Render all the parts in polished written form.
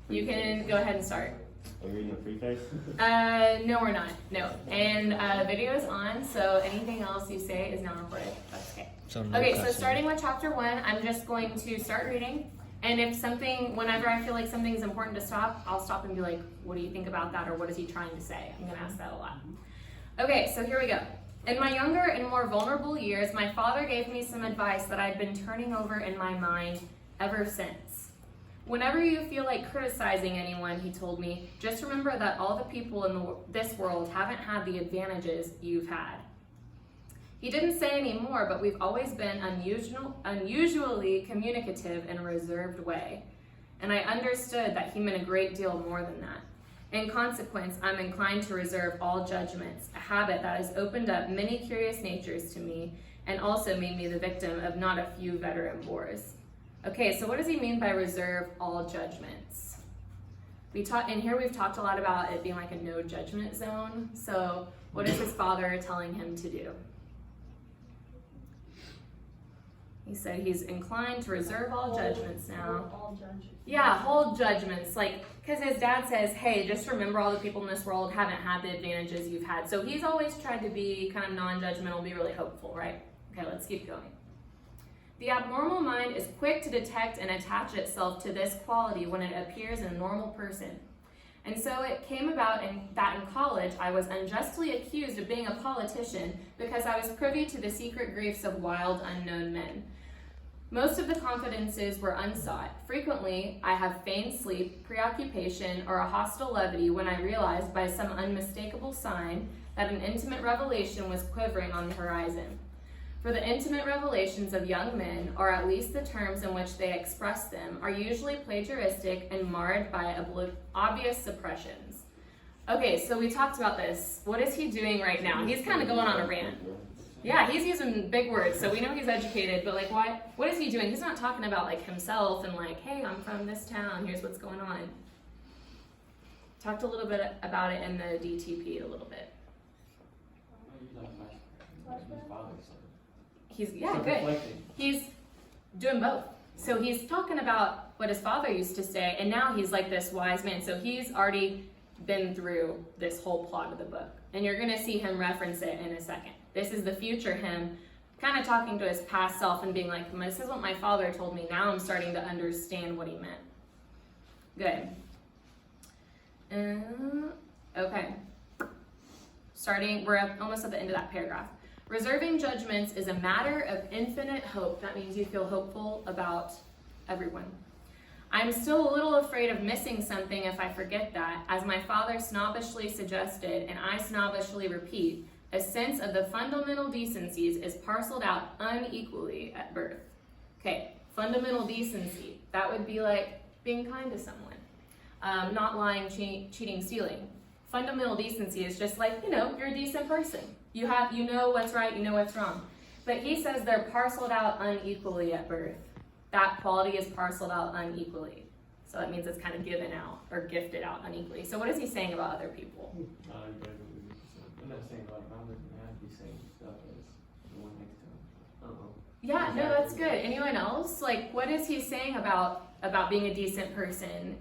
You can go ahead and start. Are we reading a preface? No, we're not. No. And video is on, so anything else you say is now recorded. That's okay. Okay, so starting with chapter 1, I'm just going to start reading. And if something, whenever I feel like something's important to stop, I'll stop and be like, what do you think about that? Or what is he trying to say? I'm going to ask that a lot. Okay, so here we go. In my younger and more vulnerable years, my father gave me some advice that I'd been turning over in my mind ever since. Whenever you feel like criticizing anyone, he told me, just remember that all the people in this world haven't had the advantages you've had. He didn't say any more, but we've always been unusually communicative in a reserved way. And I understood that he meant a great deal more than that. In consequence, I'm inclined to reserve all judgments, a habit that has opened up many curious natures to me and also made me the victim of not a few veteran bores. Okay, so what does he mean by reserve all judgments? In here we've talked a lot about it being like a no judgment zone. So what is his father telling him to do? He said he's inclined to reserve all judgments now. Yeah, hold judgments. Like, because his dad says, hey, just remember all the people in this world haven't had the advantages you've had. So he's always tried to be kind of non-judgmental, be really hopeful, right? Okay, let's keep going. The abnormal mind is quick to detect and attach itself to this quality when it appears in a normal person. And so it came about that in college I was unjustly accused of being a politician because I was privy to the secret griefs of wild, unknown men. Most of the confidences were unsought. Frequently, I have feigned sleep, preoccupation, or a hostile levity when I realized by some unmistakable sign that an intimate revelation was quivering on the horizon. For the intimate revelations of young men, or at least the terms in which they express them, are usually plagiaristic and marred by obvious suppressions. Okay, so we talked about this. What is he doing right now? He's kind of going on a rant. Yeah, he's using big words, so we know he's educated, but like what is he doing? He's not talking about like himself and like, hey, I'm from this town, here's what's going on. Talked a little bit about it in the DTP a little bit. Good. He's doing both. So he's talking about what his father used to say, and now he's like this wise man. So he's already been through this whole plot of the book. And you're going to see him reference it in a second. This is the future him kind of talking to his past self and being like, this is what my father told me. Now I'm starting to understand what he meant. Good. Okay. We're almost at the end of that paragraph. Reserving judgments is a matter of infinite hope. That means you feel hopeful about everyone. I'm still a little afraid of missing something if I forget that, as my father snobbishly suggested, and I snobbishly repeat, a sense of the fundamental decencies is parceled out unequally at birth. Okay, fundamental decency. That would be like being kind to someone, not lying, cheating, stealing. Fundamental decency is just like, you're a decent person. You know what's right, you know what's wrong. But he says they're parceled out unequally at birth. That quality is parceled out unequally. So that means it's kind of given out or gifted out unequally. So what is he saying about other people? I'm not saying about Robert, I'd be saying stuff as the one next to him. Yeah, no, that's good. Anyone else? Like, what is he saying about being a decent person?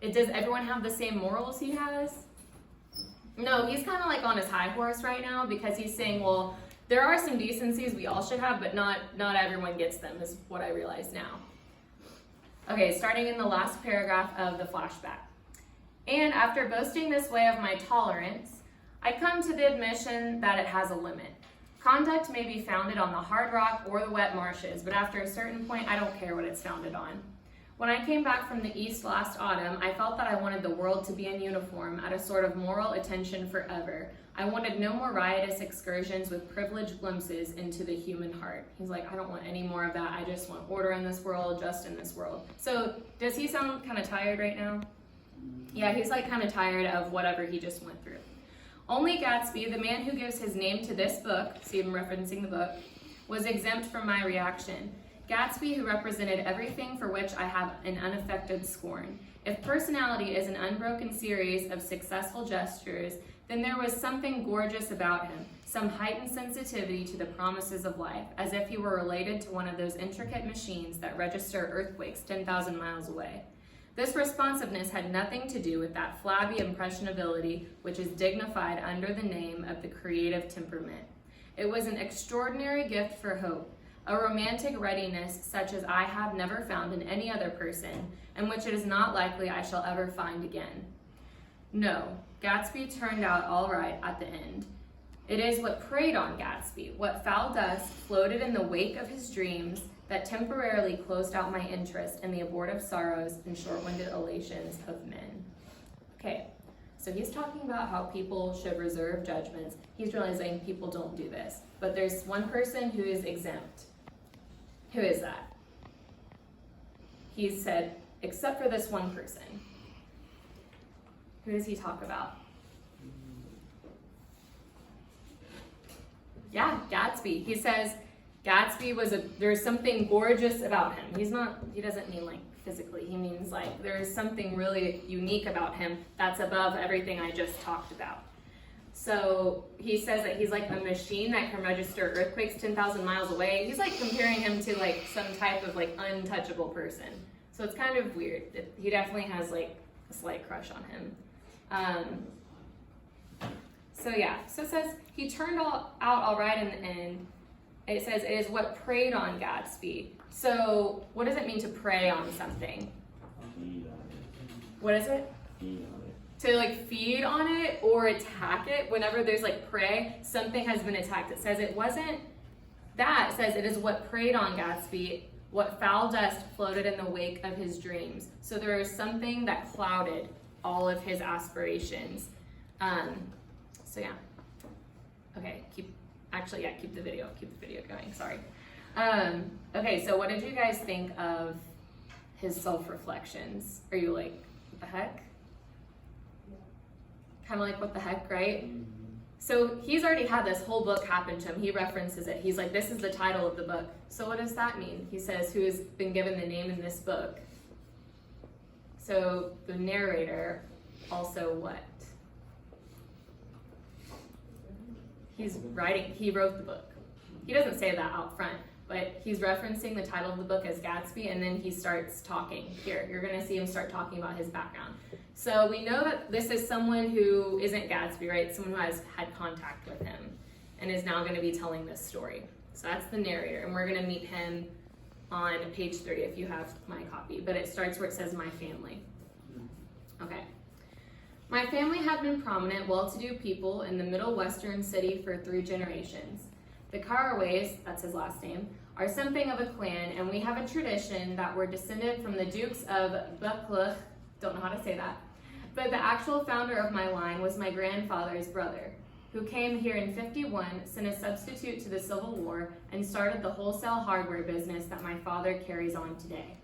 Does everyone have the same morals he has? No, he's kind of like on his high horse right now because he's saying, well, there are some decencies we all should have, but not everyone gets them, is what I realize now. Okay, starting in the last paragraph of the flashback. And after boasting this way of my tolerance, I come to the admission that it has a limit. Conduct may be founded on the hard rock or the wet marshes, but after a certain point, I don't care what it's founded on. When I came back from the East last autumn, I felt that I wanted the world to be in uniform at a sort of moral attention forever. I wanted no more riotous excursions with privileged glimpses into the human heart. He's like, I don't want any more of that. I just want order in this world, just in this world. So does he sound kind of tired right now? Yeah, he's like kind of tired of whatever he just went through. Only Gatsby, the man who gives his name to this book, see him referencing the book, was exempt from my reaction. Gatsby, who represented everything for which I have an unaffected scorn. If personality is an unbroken series of successful gestures, then there was something gorgeous about him, some heightened sensitivity to the promises of life, as if he were related to one of those intricate machines that register earthquakes 10,000 miles away. This responsiveness had nothing to do with that flabby impressionability which is dignified under the name of the creative temperament. It was an extraordinary gift for hope, a romantic readiness such as I have never found in any other person, and which it is not likely I shall ever find again. No, Gatsby turned out all right at the end. It is what preyed on Gatsby, what foul dust floated in the wake of his dreams, that temporarily closed out my interest in the abortive sorrows and short-winded elations of men. Okay, so he's talking about how people should reserve judgments. He's realizing people don't do this, but there's one person who is exempt. Who is that? He said, except for this one person. Who does he talk about? Yeah, Gatsby. He says Gatsby there's something gorgeous about him. He doesn't mean like physically. He means like there's something really unique about him that's above everything I just talked about. So he says that he's like a machine that can register earthquakes 10,000 miles away. He's like comparing him to like some type of like untouchable person. So it's kind of weird. He definitely has like a slight crush on him. So it says he turned out all right in the end. It says it is what preyed on Gatsby. So what does it mean to prey on something? What is it? To like feed on it or attack it. Whenever there's like prey, something has been attacked. It says it wasn't that. It says it is what preyed on Gatsby, what foul dust floated in the wake of his dreams. So there is something that clouded all of his aspirations. Okay, keep the video going, sorry. Okay, so what did you guys think of his self-reflections? Are you like, what the heck? Kind of like, what the heck, right? So he's already had this whole book happen to him. He references it. He's like, this is the title of the book. So what does that mean? He says, who has been given the name in this book? So the narrator also what? He wrote the book. He doesn't say that out front, but he's referencing the title of the book as Gatsby, and then he starts talking. Here, you're gonna see him start talking about his background. So we know that this is someone who isn't Gatsby, right? Someone who has had contact with him and is now gonna be telling this story. So that's the narrator, and we're gonna meet him on page 30 if you have my copy, but it starts where it says my family. Okay. My family had been prominent, well-to-do people in the middle western city for 3 generations. The Caraways, that's his last name, are something of a clan, and we have a tradition that we're descended from the Dukes of Buccleuch, don't know how to say that, but the actual founder of my line was my grandfather's brother, who came here in 51, sent a substitute to the Civil War, and started the wholesale hardware business that my father carries on today.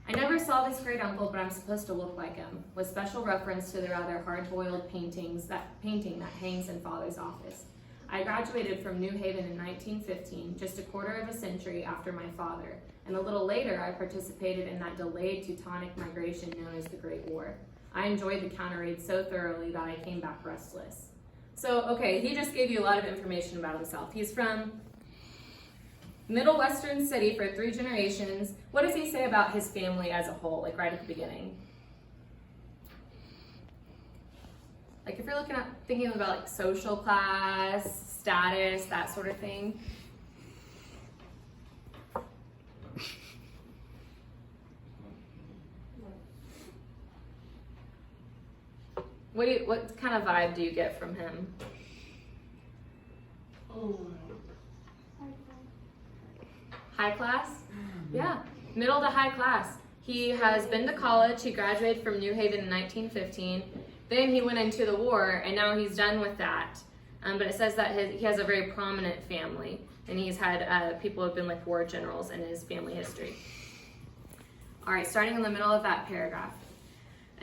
I never saw this great uncle, but I'm supposed to look like him, with special reference to the rather hard-boiled painting that hangs in Father's office. I graduated from New Haven in 1915, just a quarter of a century after my father, and a little later I participated in that delayed Teutonic migration known as the Great War. I enjoyed the counter raid so thoroughly that I came back restless. So, okay, he just gave you a lot of information about himself. He's from Middle Western city for 3 generations. What does he say about his family as a whole, like right at the beginning? Like if you're thinking about like social class, status, that sort of thing. What kind of vibe do you get from him? High class? Yeah, middle to high class. He has been to college. He graduated from New Haven in 1915. Then he went into the war, and now he's done with that. But it says that he has a very prominent family, and he's had people who have been like war generals in his family history. All right, starting in the middle of that paragraph.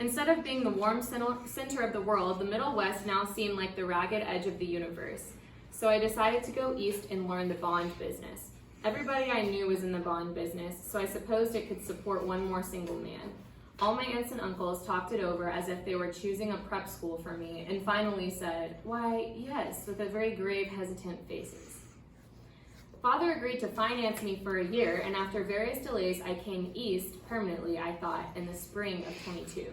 Instead of being the warm center of the world, the Middle West now seemed like the ragged edge of the universe. So I decided to go east and learn the bond business. Everybody I knew was in the bond business, so I supposed it could support one more single man. All my aunts and uncles talked it over as if they were choosing a prep school for me, and finally said, "Why, yes," with a very grave, hesitant faces. Father agreed to finance me for a year, and after various delays, I came east permanently, I thought, in the spring of 22.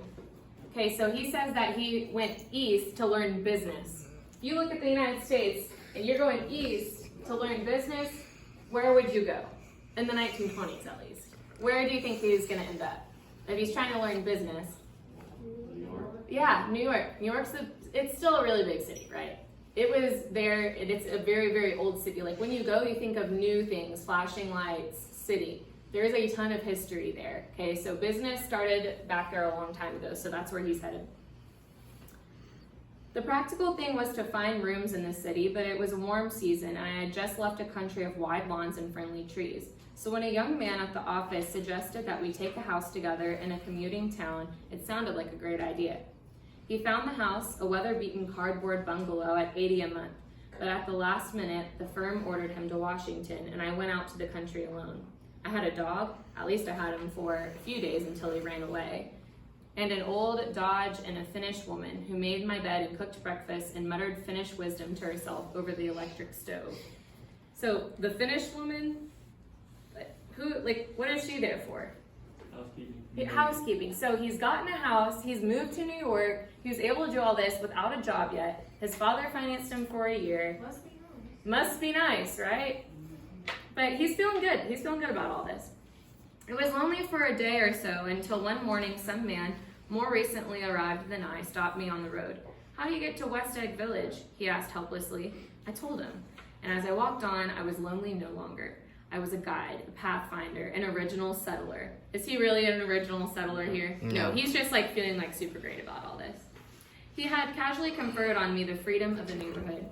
Okay, so he says that he went east to learn business. If you look at the United States and you're going east to learn business, where would you go? In the 1920s, at least. Where do you think he's going to end up? If he's trying to learn business. New York. Yeah, New York. New York's it's still a really big city, right? It was there, it's a very, very old city. Like when you go, you think of new things, flashing lights, city. There is a ton of history there, okay? So business started back there a long time ago, so that's where he's headed. The practical thing was to find rooms in the city, but it was a warm season, and I had just left a country of wide lawns and friendly trees. So when a young man at the office suggested that we take a house together in a commuting town, it sounded like a great idea. He found the house, a weather-beaten cardboard bungalow at $80 a month, but at the last minute, the firm ordered him to Washington, and I went out to the country alone. I had a dog, at least I had him for a few days until he ran away, and an old Dodge and a Finnish woman who made my bed and cooked breakfast and muttered Finnish wisdom to herself over the electric stove. So the Finnish woman, what is she there for? Housekeeping. Housekeeping. So he's gotten a house, he's moved to New York, he was able to do all this without a job yet. His father financed him for a year. Must be nice, right? But he's feeling good. He's feeling good about all this. It was lonely for a day or so until one morning some man, more recently arrived than I, stopped me on the road. "How do you get to West Egg Village?" he asked helplessly. I told him. And as I walked on, I was lonely no longer. I was a guide, a pathfinder, an original settler. Is he really an original settler here? No, he's just like feeling like super great about all this. He had casually conferred on me the freedom of the neighborhood.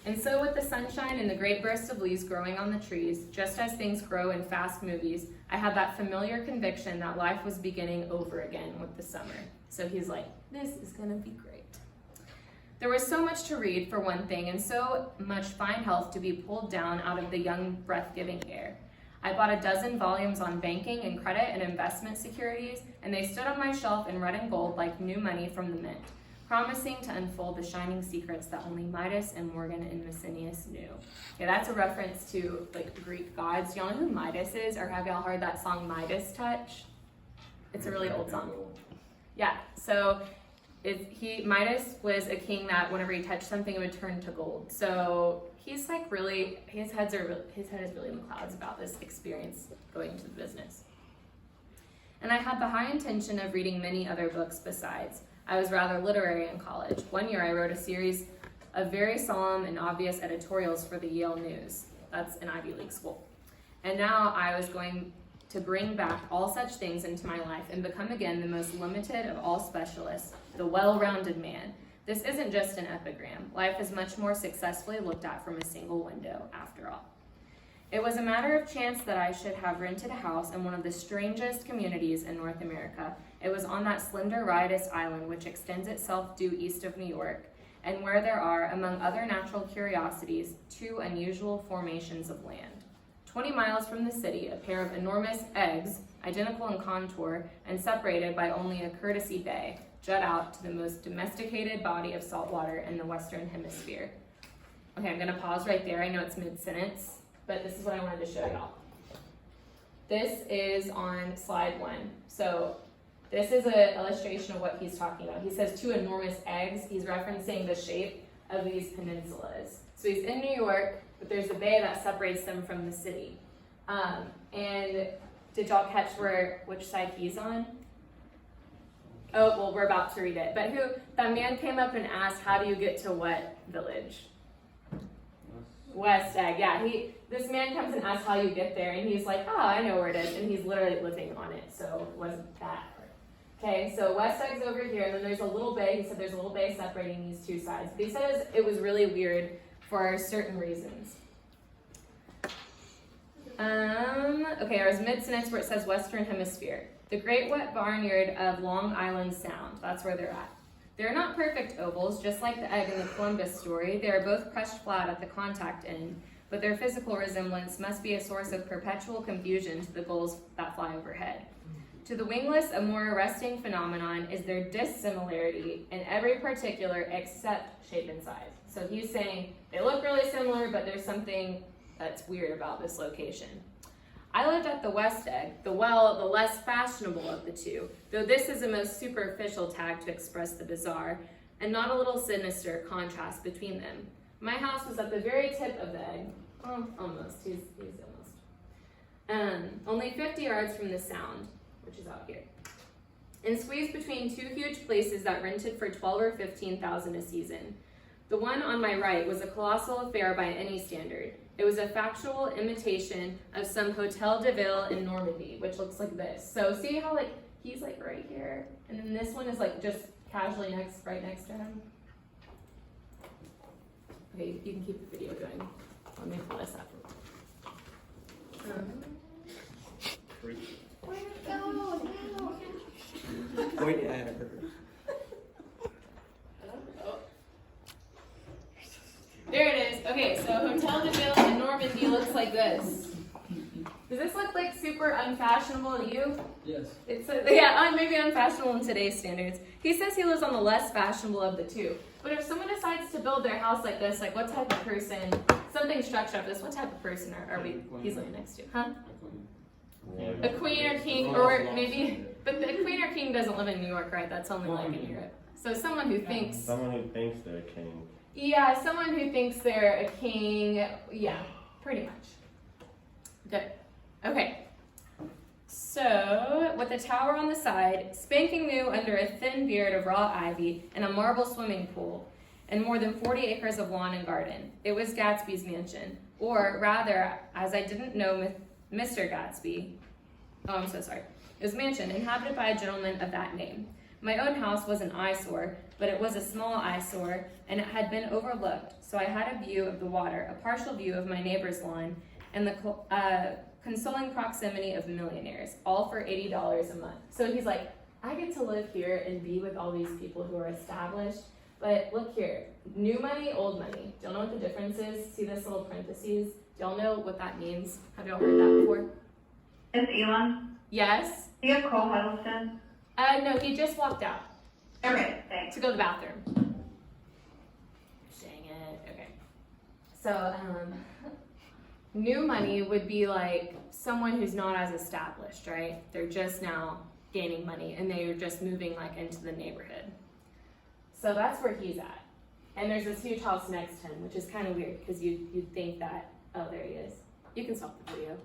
And so with the sunshine and the great bursts of leaves growing on the trees, just as things grow in fast movies, I had that familiar conviction that life was beginning over again with the summer. So he's like, this is gonna be great. There was so much to read, for one thing, and so much fine health to be pulled down out of the young, breath-giving air. I bought a dozen volumes on banking and credit and investment securities, and they stood on my shelf in red and gold like new money from the mint, promising to unfold the shining secrets that only Midas and Morgan and Messenius knew. Yeah, that's a reference to like Greek gods. Y'all know who Midas is, or have y'all heard that song Midas Touch? It's a really old song. Yeah, so Midas was a king that whenever he touched something, it would turn to gold. So he's like really, his head is really in the clouds about this experience going into the business. And I had the high intention of reading many other books besides. I was rather literary in college. One year I wrote a series of very solemn and obvious editorials for the Yale News. That's an Ivy League school. And now I was going to bring back all such things into my life and become again the most limited of all specialists, the well-rounded man. This isn't just an epigram. Life is much more successfully looked at from a single window, after all. It was a matter of chance that I should have rented a house in one of the strangest communities in North America. It was on that slender, riotous island which extends itself due east of New York, and where there are, among other natural curiosities, two unusual formations of land. 20 miles from the city, a pair of enormous eggs, identical in contour and separated by only a courtesy bay, jut out to the most domesticated body of salt water in the Western Hemisphere. Okay, I'm gonna pause right there. I know it's mid-sentence, but this is what I wanted to show y'all. This is on slide 1. So this is an illustration of what he's talking about. He says two enormous eggs. He's referencing the shape of these peninsulas. So he's in New York, but there's a bay that separates them from the city. And did y'all catch which side he's on? Oh, well, we're about to read it. But that man came up and asked, how do you get to what village? West Egg, yeah. This man comes and asks how you get there, and he's like, oh, I know where it is, and he's literally living on it, so it wasn't that hard. Okay, so West Egg's over here, and then there's a little bay. He said there's a little bay separating these two sides. But he says it was really weird for certain reasons. Okay, I was mid-sentence where it says Western Hemisphere. The great wet barnyard of Long Island Sound, that's where they're at. They're not perfect ovals, just like the egg in the Columbus story. They are both crushed flat at the contact end, but their physical resemblance must be a source of perpetual confusion to the gulls that fly overhead. To the wingless, a more arresting phenomenon is their dissimilarity in every particular except shape and size. So he's saying they look really similar, but there's something that's weird about this location. I lived at the West Egg, the less fashionable of the two, though this is a most superficial tag to express the bizarre, and not a little sinister contrast between them. My house was at the very tip of the egg. Oh, almost. He's almost. Only 50 yards from the Sound, which is out here, and squeezed between two huge places that rented for $12,000 or $15,000 a season. The one on my right was a colossal affair by any standard. It was a factual imitation of some Hotel de Ville in Normandy, which looks like this. So see how like he's like right here, and then this one is like just casually right next to him. Okay, you can keep the video going. Let me pull this up. Where'd it go? No. Point at her. There it is. Okay, so Hotel de Ville in Normandy looks like this. Does this look like super unfashionable to you? Yes. It's maybe unfashionable in today's standards. He says he lives on the less fashionable of the two. But if someone decides to build their house like this, like what type of person, something structured like this, what type of person are we? He's living next to, huh? A queen or king, or maybe, but the queen or king doesn't live in New York, right? That's only like in Europe. So someone who thinks. Someone who thinks they're a king. Yeah, someone who thinks they're a king. Yeah, pretty much. Good. Okay. So, with a tower on the side, spanking new under a thin beard of raw ivy, and a marble swimming pool, and more than 40 acres of lawn and garden. It was Gatsby's mansion. Or rather, as I didn't know Mr. Gatsby. Oh, I'm so sorry. It was a mansion inhabited by a gentleman of that name. My own house was an eyesore, but it was a small eyesore, and it had been overlooked, so I had a view of the water, a partial view of my neighbor's lawn, and the consoling proximity of millionaires, all for $80 a month. So he's like, I get to live here and be with all these people who are established, but look here, new money, old money. Do y'all know what the difference is? See this little parentheses? Do y'all know what that means? Have y'all heard that before? It's Elon. Yes? Do you have Cole Huddleston? No, he just walked out Okay, thanks. to go to the bathroom. Dang it. Okay. So, new money would be like someone who's not as established, right? They're just now gaining money and they're just moving like into the neighborhood. So that's where he's at. And there's this huge house next to him, which is kind of weird because you'd think that, oh, there he is. You can stop the video.